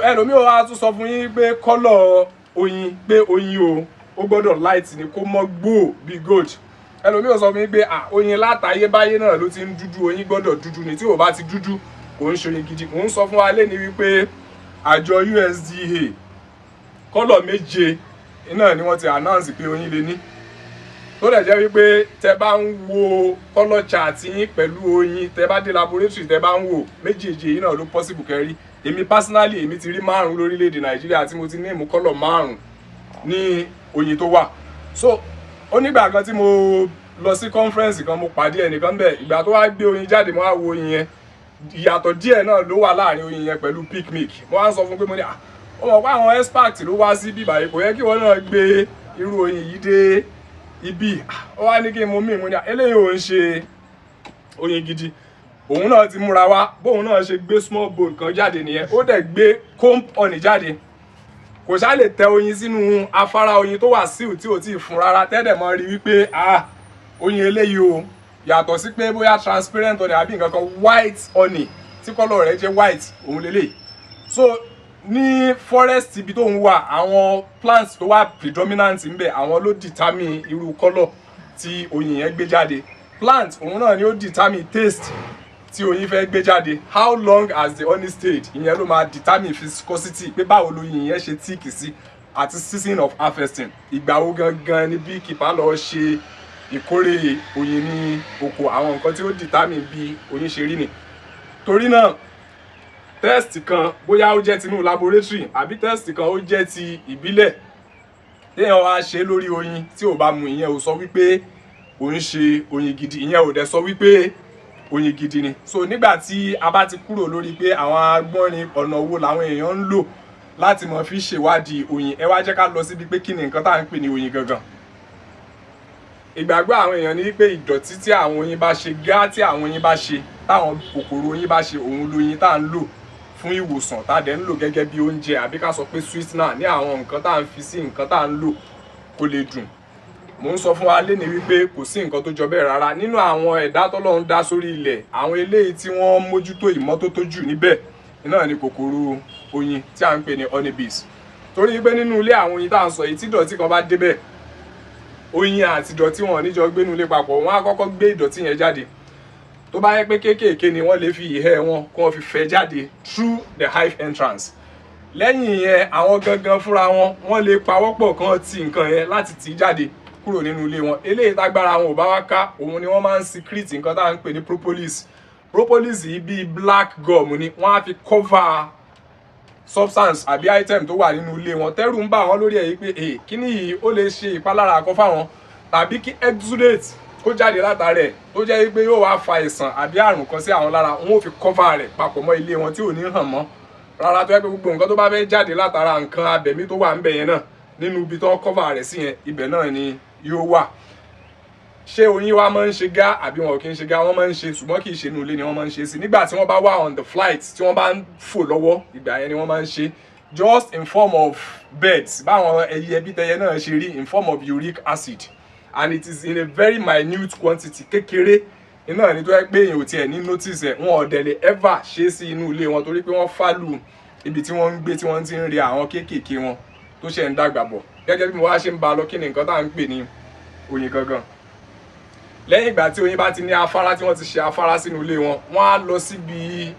ẹlòmíì ó wá tún sọ fún yín pé kọ́lọ̀ oyin pé oyin ó gbọ́dọ̀ light ni kó mọ́ gbòò bí gold. Ẹlòmíì ó sọ fún yín pé oyin látayébáyé náà ló ti ń dúdú, oyin gbọ́dọ̀ dúdú ni, tí ò bá ti dúdú kò ń ṣe oyin gidi. Mò ń sọ fún wa lẹ́ni wípé àjọ USDA kọ́lọ̀ méje náà ni wọ́n ti announce pé oyin lè ní, tó dẹ̀ jẹ́ wípé tẹ bá ń wo kọ́lọ̀ chart yín pẹ̀lú oyin, tẹ bá dé laboratory tẹ bá ń wò méjèèjì yìí náà ló possible kẹrí. Èmi personally èmi ti rí 5 lórílẹ̀-èdè Nàìjíríà tí mo ti ní ìmú kọ́lọ̀ 5 ní oyin tó wà. So onígbà kan tí mo lọ sí conference kan, mo pàdé ẹnìkan bẹ́ẹ̀, ìgbà tó wá gbé oyin jáde mo wá wo oyin yẹn, ìyàtọ̀ díẹ̀ náà ló wà láàrin oyin yẹn pẹ̀lú peak milk. Mo wá ń sọ fún pé mo ní ó mọ̀ pé àwọn expert ló wá sí bíbá yìí, kò yẹ kí wọ́n náà gbé irú oyin yìí dé ibi. Ó wá ní kí n mú mi, mo ní eléyìí ò ń ṣe oyin gidi. Òun náà ti múra wá, bóun náà ṣe gbé small bowl kan jáde nìyẹn, ó dẹ̀ gbé comb honey jáde. Kò ṣá lè tẹ oyin sínú afárá oyin tó wà síù tí ò tí ì fún rárá, tẹ́lẹ̀ mọ́ rí wípé oyin eléyìí o yàtọ̀ sí pé bóyá transparent honey àbí nǹkan kan, white honey tí kọ́lọ̀ rẹ̀ jẹ́ white, òun lélẹ̀. So ní forest ibi tó ń wà, àwọn plants tó wà predominant ń bẹ, àwọn ló determine irú kọ́lọ̀ tí oyin yẹn gbé jáde. Plant òun náà ni ó determine taste tí oyin fẹ́ gbé jáde. How long has the honey stayed, ìyẹn ló máa determine viscosity, pé báwo lóyin yẹn ṣe tíìkì sí, àti season of harvesting, ìgbà wo gangan ni beekeeper lọ ṣe ìkórè oyin ní oko. Àwọn nǹkan tí ó determine bí oyin ṣe rí ni. Torí náà test kan, bóyá ó jẹ́ tinú laboratory àbí test kan ó jẹ́ ti ìbílẹ̀, téèyàn wá ṣe lórí oyin tí ò bá mu, ìyẹn ò sọ wípé ó ń ṣe oyin gidi, ìyẹn ò dẹ̀ sọ wípé oyin gidi ni. So nígbà tí a bá ti kúrò lórí pé àwọn agbọ́nrin ọ̀nà wo làwọn èèyàn ń lò láti mọ̀ fi ṣèwádìí oyin, ẹ wá jẹ́ ká lọ síbi pé kí ni nǹkan tá à ń pè ní oyin gangan. Ìgbàgbọ́ àwọn èèyàn ni pé ìdọ̀tí tí àwọn oyin bá ṣe, gá tí àwọn oyin bá ṣe, táwọn kòkòrò oyin bá ṣe, òun lóyin tá à ń lò fún ìwòsàn, tá dẹ̀ ń lò gẹ́gẹ́ bí oúnjẹ, àbí ká sọ pé sweetener ní àwọn nǹkan tá à ń fi sí nǹkan tá à ń lò kó lè dùn. Mo ń sọ fún wa léni wípé kò sí nǹkan tó jọ bẹ́ẹ̀ rárá. Nínú àwọn ẹ̀dá tọ́lọ́run dá sórí ilẹ̀, àwọn eléyìí tí wọ́n mójútó ìmọ́tótó jù níbẹ̀ náà ni kòkòrò oyin tí à ń pè ní honeybees. Torí pé nínú ilé àwọn oyin tá à ń sọ yìí, tí ìdọ̀tí kan bá débẹ̀, oyin àti ìdọ̀tí wọn níjọ gbénú ilé papọ̀, wọ́n á kọ́kọ́ gbé ìdọ̀tí yẹn jáde. Tó bá yẹ pé kéékèèké ni, wọ́n lè fi ìhẹ́ wọn kí wọ́n fi fẹ́ jáde through the hive entrance. Lẹ́yìn yẹn àwọn gangan fúnra wọn, wọ́n lè pawọ́pọ̀ kan ti nǹkan yẹn láti tì jáde kúrò nínú ilé wọn. Eléyìí tágbára wọn ò bá wá ká, òun ni wọ́n máa ń secrete nǹkan tá à ń pè ní propolis. Propolis yìí bíi black gum ni, wọ́n á fi cover substance àbí item tó wà nínú ilé wọn. Tẹ́rù ń bà wọ́n lórí ẹ̀ yìí pé kíní yìí ó lè ṣe ìpalára kan fáwọn, tàbí kí exudate kó jáde látara ẹ̀ tó jẹ́ pé yóò wá fa àìsàn àbí àrùn kan sí àwọn lára. Wọ́n ò fi cover rẹ̀ papọ̀ mọ́ ilé wọn tí ò ní hàn mọ́ rárá, tó yẹ pé gbogbo nǹkan tó bá fẹ́ jáde látara nǹkan abẹ̀mí tó wà ńbẹ̀ yẹn náà, nínú ibi tó cover rẹ̀ sí yẹn, ibẹ̀ náà ni yóò wà. Ṣé oyin wa máa ń ṣe gá àbí wọn ò kí ń ṣe gá? Wọ́n máa ń ṣe, ṣùgbọ́n kì í ṣe inú ilé ni wọ́n máa ń ṣe sí. Nígbà tí wọ́n bá wà on the flight, tí wọ́n bá ń fò lọ́wọ́, ìgbà yẹn ni wọ́n máa ń ṣe, just in form of birds, báwọn ẹyẹ bí tẹyẹ náà ṣe rí, in form of uric acid, and it is in a very minute quantity, kékeré iná ni, tó yẹ pé èèyàn ò tiẹ̀ ní notice ẹ̀. Wọn ò dẹ̀ lè ever ṣe sí inú ilé wọn, torí pé wọ́n fálù ibi tí wọ́n ń gbé, tí wọ́n ti ń rí àwọn kéékèèké wọn tó ṣe ń dàgbà bọ̀. Gẹ́gẹ́ bí mo wá ṣe ń ba lọ, kí ni nǹkan tá à ń pè ní oyin gangan. Lẹ́yìn ìgbà tí oyin bá ti ní afárá, tí wọ́n ti ṣe afárá sínú ilé wọn, wọ́n á lọ síbi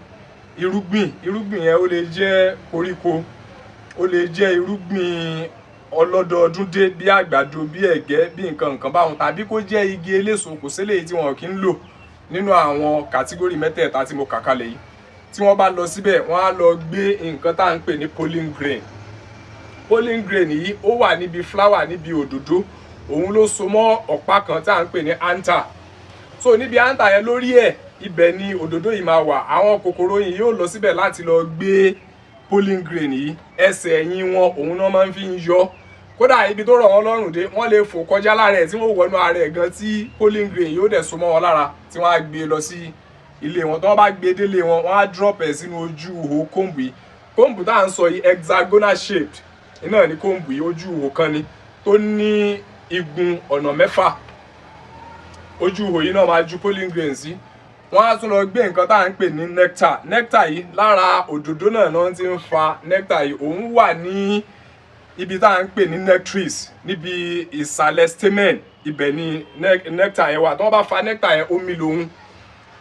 irúgbìn. Irúgbìn yẹn ó lè jẹ́ koríko, ó lè jẹ́ irúgbìn ọlọ́dọọdún dé bí àgbàdo, bí ẹ̀gẹ́, bí nǹkan báwọn, tàbí kó jẹ́ igi eléso. Kò sí eléyìí tí wọn kì í lò nínú àwọn kàtígórì mẹ́tẹ̀ẹ̀ta tí mo kà kalẹ̀ yìí. Tí wọ́n bá lọ síbẹ̀, wọ́n á lọ gbé nǹkan tá à ń pè ní pollen grain. Pollen grain yìí ó wà níbi flower, níbi òdòdó, òun ló so mọ́ ọ̀pá kan tá à ń pè ní anther. So níbi anther yẹn lórí ẹ̀, ibẹ̀ ni òdòdó yìí máa wà. Àwọn kòkòrò yìí yóò lọ síbẹ̀ láti lọ gbé pollen grain yìí. Ẹsẹ̀ ẹ̀yìn wọn òun náà máa ń fi ń yọ. Kódà ibi tó rọ̀ wọ́n lọ́rùn dé, wọ́n lè fò kọjá lára ẹ̀ tí wọ́n wọnú ara ẹ̀ gan, tí pollen grain yóò dẹ̀ so mọ́ wọn lára, tí wọ́n á gbé lọ sí ilé wọn. Tí wọ́n bá gbé délé wọn, wọ́n á drop ẹ̀ sínú ojú ihò comb yìí. Comb tá à ń sọ yìí hexagonal shaped iná ní comb yìí, ojú ihò kan ni tó ní igun ọ̀nà 6. Ojú ihò yìí náà máa ju pollen grain sí. wọ́n á tún lọ gbé nǹkan tá à ń pè ní nectar. Nectar yìí lára òdòdó náà náà ti ń fa nectar yìí. Òun wà ní ibi tá à ń pè ní nectaries, níbi ìsàlẹ̀ stamen, ibẹ̀ ni nectar yẹn wà. Tí wọ́n bá fa nectar yẹn, omi lòun.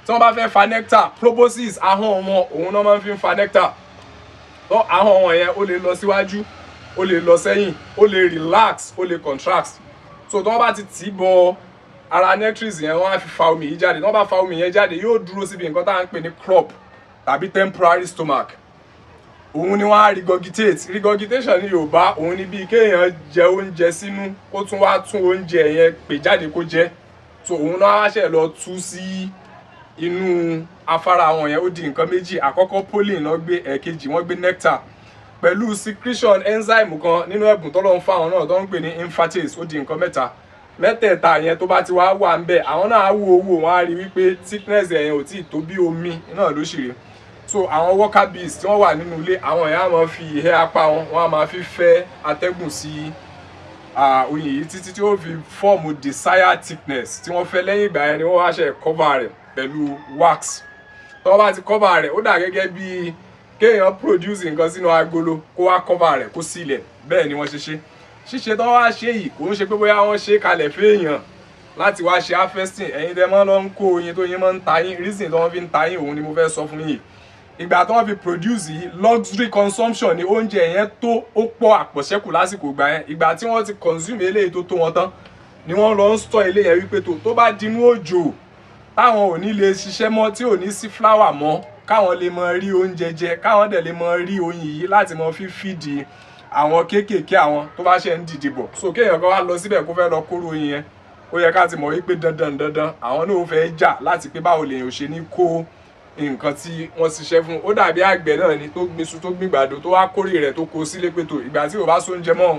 Tí wọ́n bá fẹ́ fa nectar, proboscis ahọ́n wọn òun náà máa ń fi fa nectar. Tó ahọ́n wọn yẹn ó lè lọ síwájú, ó lè lọ sẹ́yìn, ó lè relax, ó lè contract. So tí wọ́n bá ti tì bọ ara nectaries yẹn, wọ́n á fi fa omi yìí jáde. Tí wọ́n bá fa omi yẹn jáde, yóò dúró síbi nǹkan tá à ń pè ní crop tàbí temporary stomach. Òun ni wọ́n á regurgitate. Regurgitation ní Yorùbá òun ni bíi kéèyàn jẹ oúnjẹ sínú kó tún wá tún oúnjẹ yẹn pè jáde kó jẹ. So òun náà á ṣe lọ tú sí inú afárá wọn yẹn. Ó di nǹkan méjì. Àkọ́kọ́ pollen náà gbé, ẹ̀kejì wọ́n gbé nectar pẹ̀lú secretion enzyme kan nínú ẹ̀bùn tọ́lọ́run fáwọn náà tó ń pè ní infatase. Ó di nǹkan mẹ́ta. Mẹ́tẹ̀ẹ̀ta yẹn tó bá ti wá wà ń bẹ̀, àwọn náà á wo owó, wọ́n á rí wípé thickness yẹn ò tí ì tó bí omi náà ló ṣì rí. So àwọn worker bees tí wọ́n wà nínú ilé, àwọn èèyàn á máa fi ìhẹ́ apá wọn, wọ́n á máa fi fẹ́ atẹ́gùn sí oyin yìí títí tí ó fi fọ́ọ̀mù desired thickness tí wọ́n fẹ́. Lẹ́yìn ìgbà yẹn ni wọ́n wá ṣe cover rẹ̀ pẹ̀lú wax. Tí wọ́n bá ti cover rẹ̀, ó dà gẹ́gẹ́ bí kéèyàn produce nǹkan sínú agolo kó wá cover rẹ̀ kó sílẹ̀. Bẹ́ẹ̀ ni wọ́n ṣe ṣe. Ṣíṣe tí wọ́n wá ṣe yìí kò ń ṣe pé bóyá wọ́n ṣe kalẹ̀ fẹ́ẹ̀yàn láti wá ṣe harvesting. Ẹ̀yin tẹ́ mọ́ lọ ń kó oyin tó yín máa ń ta yín, reason tí wọ́n fi ń ta yín òun ni mo fẹ́ sọ fún yín. Ìgbà tí wọ́n fi produce yìí, luxury consumption ni oúnjẹ yẹn tó, ó pọ̀ àpọ̀ṣẹ́kù lásìkò ìgbà yẹn. Ìgbà tí wọ́n ti consume eléyìí tó tó wọn tán ni wọ́n lọ ń store ilé yẹn wípé tó bá dinú òjò táwọn ò ní lè ṣiṣẹ́ mọ́, tí ò ní sí flour mọ́, káwọn lè mọ rí oúnjẹ jẹ, káwọn dẹ̀ lè mọ rí oyin yìí láti mọ fi feed àwọn kéékèèké àwọn tó bá ṣe ń dìde bọ̀. So kéèyàn kan wá lọ síbẹ̀ kó fẹ́ lọ kóró oyin yẹn, ó yẹ ká ti mọ̀ wípé dandan àwọn náà fẹ́ jà láti pé báwo lèèyàn ò ṣe ní kó nǹkan tí wọ́n ṣiṣẹ́ fún. Ó dàbí àgbẹ̀ náà ni tó gbin iṣu tó gbin àgbàdo tó wá kórè rẹ̀ tó kó sílé pé tó ìgbà tí ò bá sóúnjẹ mọ́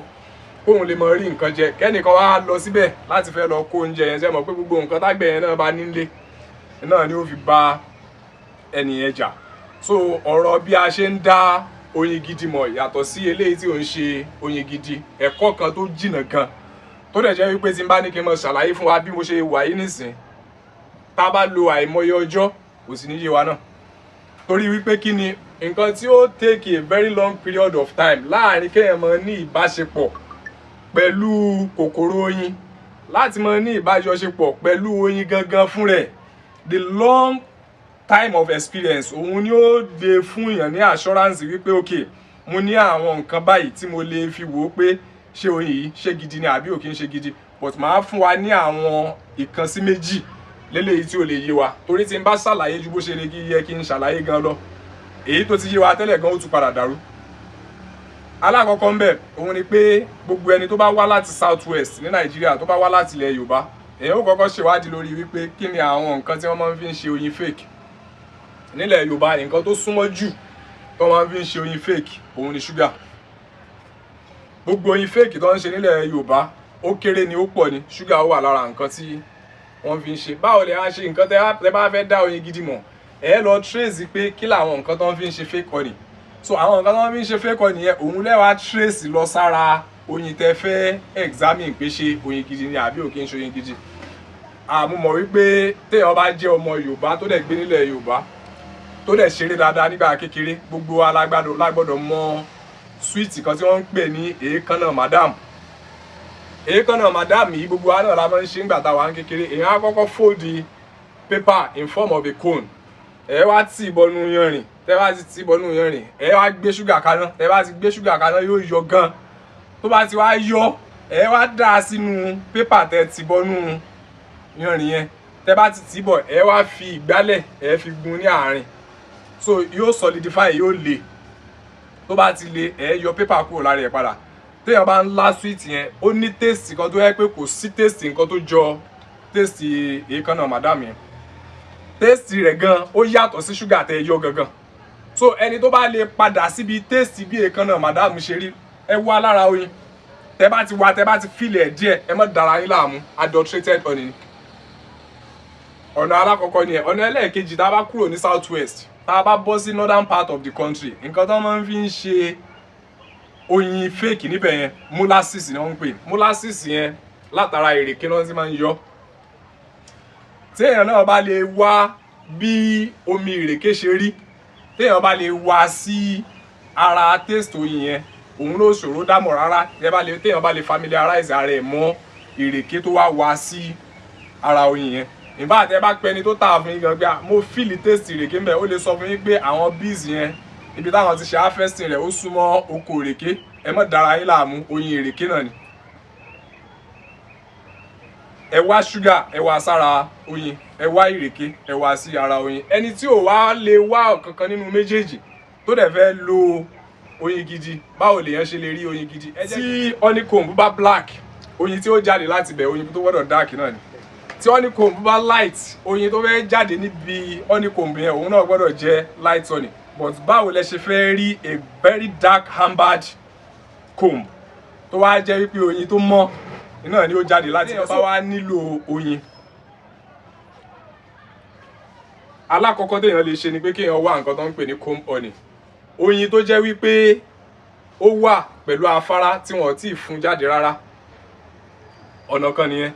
kóun lè mọ rí nǹkan jẹ, kẹ́nìkan wá lọ síbẹ̀ láti fẹ́ lọ kó oúnjẹ yẹn. Ṣé mọ̀ pé gbogbo nǹkan tágbẹ̀ yẹn náà bá nílé náà ni ó fi bá ẹnìyẹn jà. So ọ̀rọ̀ bí a ṣe ń dá oyin gidi mọ̀ yàtọ̀ sí eléyìí tí ò ń ṣe oyin gidi, ẹ̀kọ́ kan tó jìnnà gan tó dẹ̀ jẹ́ wípé tí n bá ní kí n mọ ṣàlàyé fún wa bí mo ṣe wà yìí nísìn, tá a bá lo àìmọye ọjọ́ kò sì ní yé wa náà. Torí wípé kí ni nǹkan tí ó take a very long period of time láàrin kéèyàn mọ ní ìbáṣepọ̀ pẹ̀lú kòkòrò oyin, láti mọ ní ìbáṣepọ̀ pẹ̀lú oyin gangan fún rẹ̀, the long time of experience òun ni ó de fún èèyàn ní assurance wípé okay, mo ní àwọn nǹkan báyìí tí mo lè fi wò ó pé ṣé oyin yìí ṣé gidi ni àbí ò kí ń ṣe gidi. But màá fún wa ní àwọn ìkan sí méjì léléyìí tí ò lè yé wa, torí tí n bá ṣàlàyé ju bó ṣe lè yẹ kí n ṣàlàyé gan lọ, èyí tó ti yé wa tẹ́lẹ̀ gan ó tún padà dàrú. Alákọ̀ọ́kọ́ ń bẹ̀ òun ni pé gbogbo ẹni tó bá wá láti South West ní Nàìjíríà, tó bá wá láti ilẹ̀ Yorùbá, èèyàn ó kọ́kọ́ ṣèwádìí lórí wípé kí ni àwọn nǹkan tí wọ́n máa ń fi ń ṣe oyin fake. Nílẹ̀ Yorùbá nǹkan tó súnmọ́ jù tó máa ń fi ń ṣe oyin fake òun ni ṣúgà. Gbogbo oyin fake tó ń ṣe nílẹ̀ Yorùbá ó kéré ni ó pọ̀ ni, ṣúgà ó wà lára nǹkan tí wọ́n fi ń ṣe. Báwo lè á ṣe nǹkan tẹ́ bá fẹ́ dá oyin gidi mọ̀, ẹ lọ trace pé kí làwọn nǹkan tó ń fi ń ṣe fake honey. So àwọn nǹkan tó ń fi ń ṣe fake honey yẹn òun lẹ́wà trace lọ sára oyin tẹ́ fẹ́ examine pé ṣé oyin gidi ni àbí ò kí ń ṣe oyin gidi. Mo mọ̀ wípé téèyàn bá jẹ́ ọmọ Yorùbá tó dẹ̀ gbé nílẹ̀ Yorùbá tó dẹ̀ ṣeré dáadáa nígbà kékeré, gbogbo wa lágbọ́dọ̀ mọ sweet kan tí wọ́n ń pè ní èékánná madam. Èékánná madam yìí gbogbo wa náà la máa ń ṣe nígbà tá a wà ní kékeré. Èèyàn á kọ́kọ́ fold the paper in form of a cone, ẹ wá tì bọnú yanrìn, tẹ́ bá ti tì bọnú yanrìn, ẹ wá gbé ṣúgà kaná, tẹ́ bá ti gbé ṣúgà kaná yóò yọ gan. Tó bá ti wá yọ, ẹ wá dà sínú paper tẹ́ tì bọnú yanrìn yẹn, tẹ́ bá ti tì bọ̀, ẹ wá fi ìgbálẹ̀ ẹ fi gún ní àárín. So yóò solidify, yóò le. Tó bá ti le, ẹ yọ paper kúrò lára ẹ̀ padà. Téèyàn bá ń lá sweet yẹn, ó ní taste kan tó yẹ pé kò sí taste nǹkan tó jọ taste èékánná madam yẹn. Taste rẹ̀ gan ó yàtọ̀ sí ṣúgà tẹ́ yọ gangan. So ẹni tó bá lè padà síbi taste bí èékánná madam ṣe rí, ẹ wá lára oyin. Tẹ́ bá ti wá, tẹ́ bá ti feel ẹ̀ díẹ̀, ẹ má dára yín láàmú, adulterated honey ni. Ọ̀nà alákọ̀ọ́kọ́ ni ẹ̀. Ọ̀nà ẹlẹ́ẹ̀kejì, tá a bá kúrò ní South West, tá a bá bọ́ sí northern part of the country, nǹkan tó máa ń fi ń ṣe oyin fake níbẹ̀ yẹn, molasses ni wọ́n ń pè. Molasses yẹn látara ìrèké náà ti máa ń yọ. Tí èèyàn náà bá lè wá bí omi ìrèké ṣe rí téèyàn bá lè wá sí ara taste oyin yẹn òun ló ṣòro dámọ̀ rárá téèyàn bá lè familiarize ara ẹ̀ mọ́ ìrèké tó wá sí ara oyin yẹn. ìbá àtẹ bá pẹni tó tà fún yín gan pé mo feel taste ìrèké ń bẹ ó lè sọ fún yín pé àwọn bees yẹn ibi táwọn ti ṣe harvesting rẹ̀ ó súnmọ́ oko ìrèké ẹ má dára yín láàmú oyin ìrèké náà ni. ẹ wá ṣúgà ẹ wá sára oyin ẹ wá ìrèké ẹ wá sí ara oyin. ẹni tí ò wá lè wá ọ̀kankan nínú méjèèjì tó dẹ̀ fẹ́ lo oyin gidi báwo lèèyàn ṣe lè rí oyin gidi. tí honeycomb bá black oyin tí ó jáde láti bẹ̀ oyin tó gbọ́dọ̀ dark náà ni. tí honeycomb bá light oyin tó fẹ́ jáde níbi honeycomb yẹn òun náà gbọ́dọ̀ jẹ́ light honey. but báwo lẹ ṣe fẹ́ rí a very dark ambered comb tó wá jẹ́ wípé oyin tó mọ́ iná ni ó jáde láti bẹ̀. bá wá nílò oyin alákọ̀ọ́kọ́ téèyàn lè ṣe ni pé kéèyàn wá nǹkan tó ń pè ní comb honey oyin tó jẹ́ wípé ó wà pẹ̀lú afárá tí wọ́n ti fún jáde rárá ọ̀nà kan nìyẹn.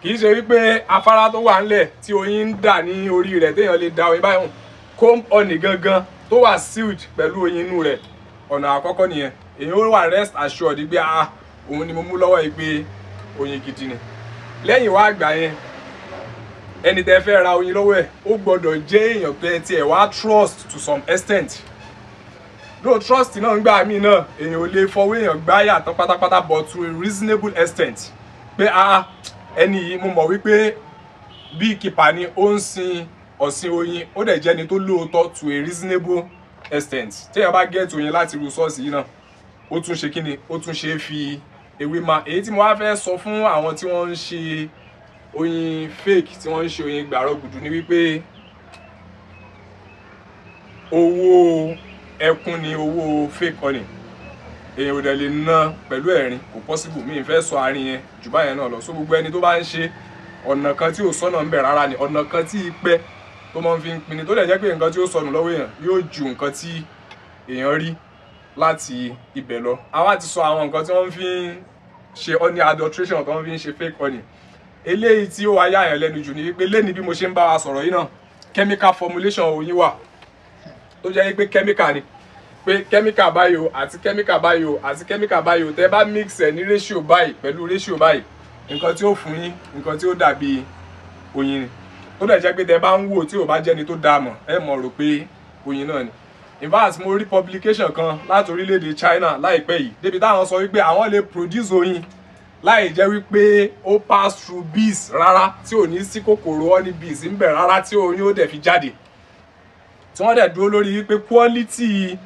kì í ṣe wípé afárá tó wà ńlẹ̀ tí oyin ń dà ní orí rẹ̀ téèyàn lè da oyin báyìí comb honey gangan tó wà sealed pẹ̀lú oyin inú rẹ̀ ọ̀nà àkọ́kọ́ nìyẹn. èyàn ó wà rest assured pé òun ni mo mú lọ́wọ́ yìí pé oyin gidi ni. lẹ́yìn wá àgbà yẹn ẹni tẹ́ fẹ́ ra oyin lọ́wọ́ ẹ̀ ó gbọ́dọ̀ jẹ́ èèyàn pé tiẹ̀ wá trust to some extent. though trust náà ń gbà mí náà èèyàn ò lè fọwọ́ èèyàn gbáyà tán pátápátá but to a reasonable extent pé ẹni yìí mo mọ̀ wípé beekeeper ni ó ń sin ọ̀sìn oyin ó dẹ̀ jẹ́ni tó lóòótọ́ to a reasonable extent. téèyàn bá get oyin láti irú ṣọ́ọ̀ṣì yìí náà ó tún ṣe kíni ó tún ṣe é fi ewé ma. èyí tí mo wá fẹ́ sọ fún àwọn tí wọ́n ń ṣe oyin fake tí wọ́n ń ṣe oyin gbàrọ̀ gùdù ni wípé owó ẹkún ni owó fake honey èèyàn ò dẹ̀ lè ná pẹ̀lú ẹ̀rín kò possible. mi ì fẹ́ sọ àárín yẹn jù báyẹn náà lọ. so gbogbo ẹni tó bá ń ṣe ọ̀nà kan tí ò sọ́nà ń bẹ̀ rárá ni ọ̀nà kan tí ipẹ́ tó máa ń fi ń pinni tó dẹ̀ jẹ́ pé nǹkan tí ó sọnù lọ́wọ́ èèyàn yóò ju nǹkan tí èèyàn rí láti ibẹ̀ lọ. àwa ti sọ àwọn nǹkan tí wọ́n fi ń ṣe honey adulteration tí wọ́n fi ń ṣe fake honey. eléyìí tí ó wá yà yàn lẹ́nu jù ni wípé lẹ́ni bí mo ṣe ń bá wa sọ̀rọ̀ yìí náà chemical formulation oyin wà tó jẹ́ pé chemical ni pé chemical báyìí o àti chemical báyìí o àti chemical báyìí o tẹ́ bá mix ẹ̀ ní ratio báyìí pẹ̀lú ratio báyìí nǹkan tí ó fún yín nǹkan tí ó dàbí oyin ni tó dẹ̀ jẹ́ pé tẹ́ bá ń wò tí ò bá jẹ́ni tó dáa mọ̀ ẹ mọ̀ rò pé oyin náà ni. in fact mo rí publication kan láti orílẹ̀-èdè China láìpẹ́ yìí débi táwọn sọ wípé àwọn lè produce oyin láì jẹ́ wípé ó pass through bees rárá tí ò ní sí kòkòrò honey bees ń bẹ̀ rárá tí oyin ó dẹ̀ fi jáde tí wọ́n dẹ̀ dúró lórí wípé quality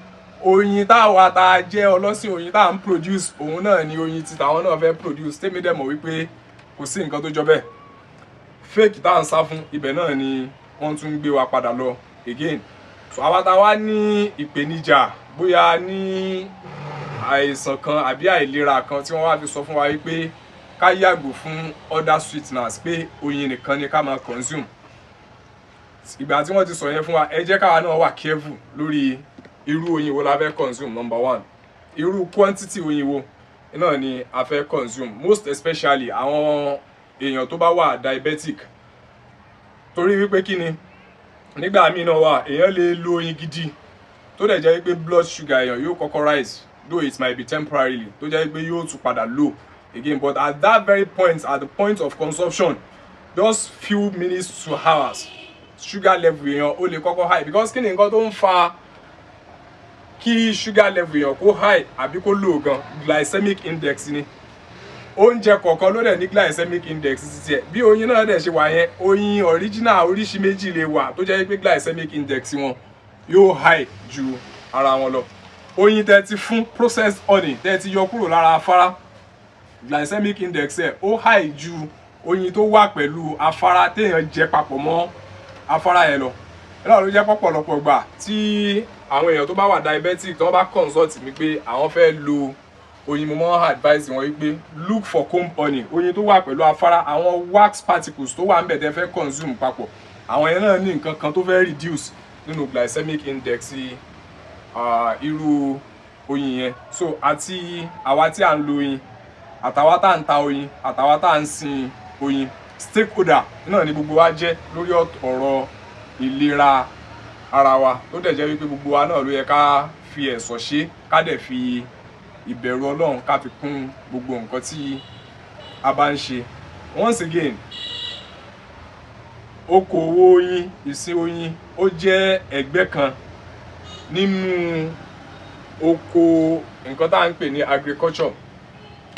oyin táwa tá jẹ́ ọlọ́sìn oyin tá à ń produce òun náà ni oyin tí táwọn náà fẹ́ produce tèmi dẹ̀ mọ̀ wípé kò sí nǹkan tó jọ bẹ́ẹ̀. fake tá à ń sá fún ibẹ̀ náà ni wọ́n tún gbé wa padà lọ again. so àwa tá wá ní ìpèníjà bóyá ní àìsàn kan àbí àìlera kan tí wọ́n wá fi sọ fún wa wípé ká yàgò fún other sweeteners pé oyin nìkan ni ká máa consume. ìgbà tí wọ́n ti sọ yẹn fún wa ẹ jẹ́ káwa náà wà careful lórí irú oyin wo la fẹ́ consume. number one irú quantity oyin wo náà ni a fẹ́ consume most especially àwọn èèyàn tó bá wà diabetic torí wípé kí ni nígbà míì náà wà èèyàn lè lo oyin gidi tó dẹ̀ jẹ́ wípé blood sugar èèyàn yóò kọ́kọ́ rise though it might be temporarily tó jẹ́ wípé yóò tún padà low again but at that very point at the point of consumption just few minutes to hours sugar level èèyàn ó lè kọ́kọ́ high because kí ni nǹkan tó ń fa kí sugar level èèyàn kó high àbí kó low gan glycemic index ni. oúnjẹ kọ̀ọ̀kan ló dẹ̀ ní glycemic index títí ẹ̀ bí oyin náà dẹ̀ ṣe wà yẹn oyin original oríṣi méjì lè wà tó jẹ́ pé glycemic index wọn yóò high ju ara wọn lọ. oyin tẹ́ ti fún processed honey tẹ́ ti yọ kúrò lára afárá glycemic index ẹ̀ ó high ju oyin tó wà pẹ̀lú afárá téèyàn jẹ papọ̀ mọ́ afárá yẹn lọ. náà ló jẹ́ pọ̀pọ̀lọpọ̀ gbà tí àwọn èèyàn tó bá wà diabetic tí wọ́n bá consult mi pé àwọn fẹ́ lo oyin mo máa advise wọn wípé look for comb honey oyin tó wà pẹ̀lú afárá àwọn wax particles tó wà ń bẹ̀ tẹ́ fẹ́ consume papọ̀ àwọn yẹn náà ní nǹkan kan tó fẹ́ reduce nínú glycemic index irú oyin yẹn. so àti àwa tí à ń lo oyin àtàwa tá à ń ta oyin àtàwa tá à ń sin oyin stakeholder náà ni gbogbo wa jẹ́ lórí ọ̀rọ̀ ìlera ara wa tó dẹ̀ jẹ́ wípé gbogbo wa náà ló yẹ ká fi ẹ̀sọ̀ ṣe ká dẹ̀ fi ìbẹ̀rù Ọlọ́run ká fi kún gbogbo nǹkan tí a bá ń ṣe. Once again, okòwò oyin, ìsìn oyin ó jẹ́ ẹgbẹ́ kan nínú oko nǹkan tá à ń pè ní agriculture.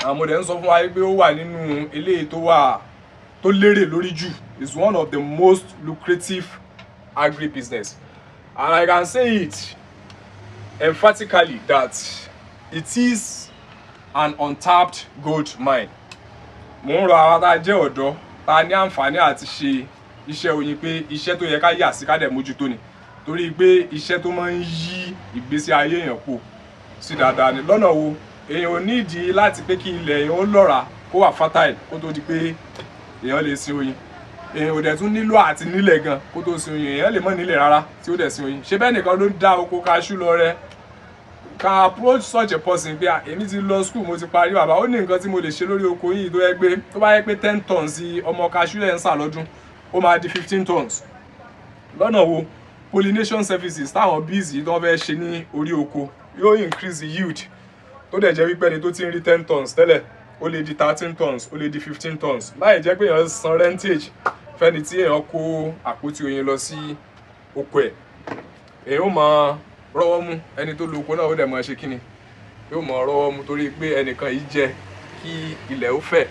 Àwọn mo dẹ̀ ń sọ fún wa pé ó wà nínú eléyìí tó lérè lórí jù. It's one of the most lucrative agribusiness, and I can say it emphatically that it is an untapped gold mine. Mo ń rọ àwọn tá a jẹ́ ọ̀dọ́ tá ní àǹfààní àti ṣe iṣẹ́ oyin pé iṣẹ́ tó yẹ ká yà sí ká dẹ̀ mójútó ni, torí pé iṣẹ́ tó máa ń yí ìgbésí ayé èèyàn pò sí dáadáa ni. Lọ́nà wo èèyàn ò nídìí láti pé kí ilẹ̀ èèyàn ó lọ́ràá kó wà fertile kó tó di pé èèyàn lè sin oyin. Èèyàn ò dẹ̀ tún nílò àti nílẹ̀ gan kó tó sin oyin. Èèyàn lè mọ́ nílẹ̀ rárá tí ó dẹ̀ sin oyin. Ṣé bẹ́ẹ̀ nìkan ló dá oko kaṣú lọ rẹ? Can approach such a person pé èmi ti lọ school mo ti parí bàbá, ó ní nǹkan tí mo lè ṣe lórí oko yìí tó yẹ pé tó bá yẹ pé 10 tons ọmọ kaṣú lẹ̀ ń sà lọ́dún ó máa di 15 tons. Lọ́nà wo pollination services táwọn bees yìí tó fẹ́ ṣe ní orí oko yóò increase the yield tó dẹ̀ jẹ́ wípé ẹni tó ti ń rí 10 tons tẹ́lẹ̀ ó lè di 13 tons ó lè di 15 tons láì jẹ́ pé èèyàn san rentage fẹ́ni tí èèyàn kó àpótí oyin lọ sí oko ẹ̀. Èèyàn ó máa rọ́wọ́ mú, ẹni tó lo oko náà ó dẹ̀ máa ṣe kíni, yóò máa rọ́wọ́ mú torí pé ẹnìkan yìí jẹ́ kí ilẹ̀ ó fẹ̀.